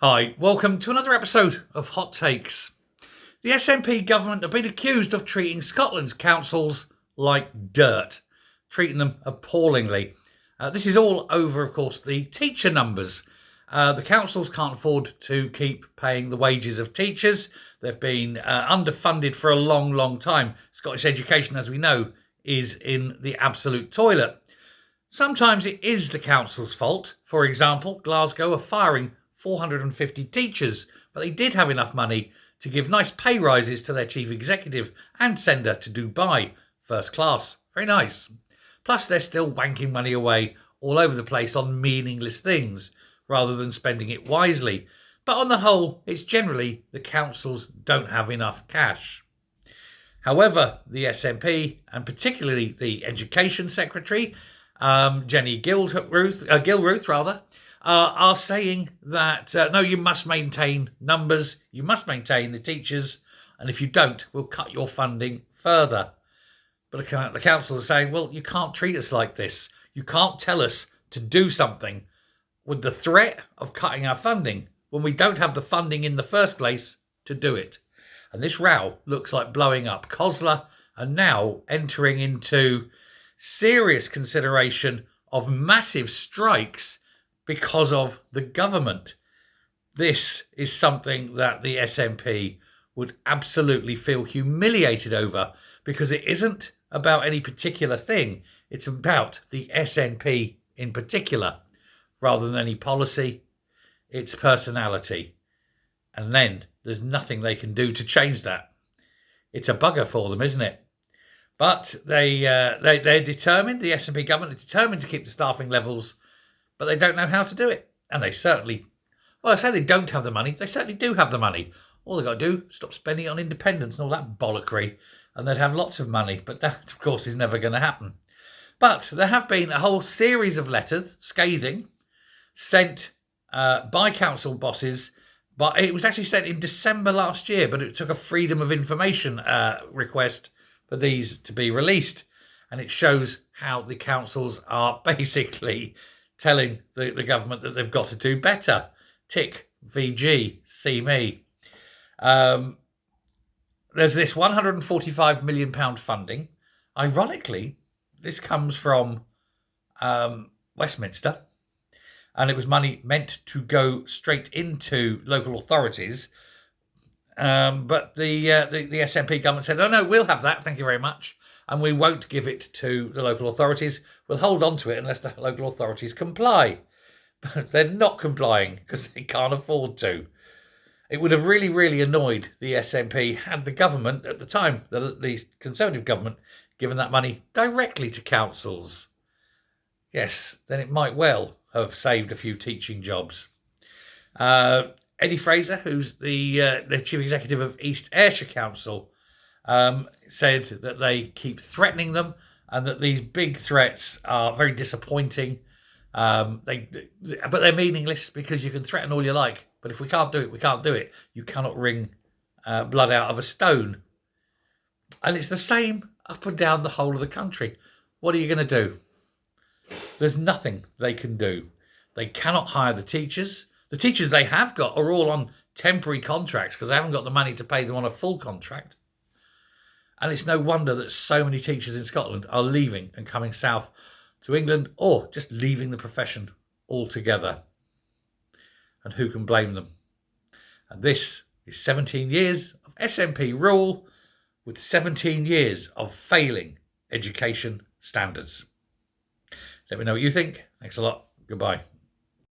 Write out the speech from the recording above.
Hi, welcome to another episode of Hot Takes. The SNP government have been accused of treating Scotland's councils like dirt, treating them appallingly. This is all over, of course, the teacher numbers. The councils can't afford to keep paying the wages of teachers. They've been underfunded for a long, long time. Scottish education, as we know, is in the absolute toilet. Sometimes it is the council's fault. For example, Glasgow are firing 450 teachers, but they did have enough money to give nice pay rises to their chief executive and send her to Dubai, first class. Very nice. Plus, they're still wanking money away all over the place on meaningless things, rather than spending it wisely. But on the whole, it's generally the councils don't have enough cash. However, the SNP, and particularly the Education Secretary, Jenny Gilruth, are saying that, no, you must maintain numbers, you must maintain the teachers, and if you don't, we'll cut your funding further. But the council is saying, well, you can't treat us like this. You can't tell us to do something with the threat of cutting our funding when we don't have the funding in the first place to do it. And this row looks like blowing up. COSLA are now entering into serious consideration of massive strikes because of the government. This is something that the SNP would absolutely feel humiliated over, because it isn't about any particular thing. It's about the SNP in particular, rather than any policy. It's personality. And then there's nothing they can do to change that. It's a bugger for them, isn't it? But they're determined, the SNP government is determined to keep the staffing levels, but they don't know how to do it. And they certainly, well, I say they don't have the money. They certainly do have the money. All they've got to do is stop spending it on independence and all that bollockry, and they'd have lots of money. But that, of course, is never going to happen. But there have been a whole series of letters, scathing, sent by council bosses. But it was actually sent in December last year, but it took a Freedom of Information request for these to be released. And it shows how the councils are basically telling the government that they've got to do better. Tick, VG, see me. There's this £145 million funding. Ironically, this comes from Westminster. And it was money meant to go straight into local authorities. But the SNP government said, oh, no, we'll have that, thank you very much. And we won't give it to the local authorities. We'll hold on to it unless the local authorities comply. But they're not complying because they can't afford to. It would have really, really annoyed the SNP had the government at the time, the Conservative government, given that money directly to councils. Yes, then it might well have saved a few teaching jobs. Eddie Fraser, who's the chief executive of East Ayrshire Council, said that they keep threatening them and that these big threats are very disappointing. But they're meaningless, because you can threaten all you like, but if we can't do it, we can't do it. You cannot wring blood out of a stone. And it's the same up and down the whole of the country. What are you going to do? There's nothing they can do. They cannot hire the teachers. The teachers they have got are all on temporary contracts because they haven't got the money to pay them on a full contract. And it's no wonder that so many teachers in Scotland are leaving and coming south to England, or just leaving the profession altogether. And who can blame them? And this is 17 years of SNP rule with 17 years of failing education standards. Let me know what you think. Thanks a lot. Goodbye.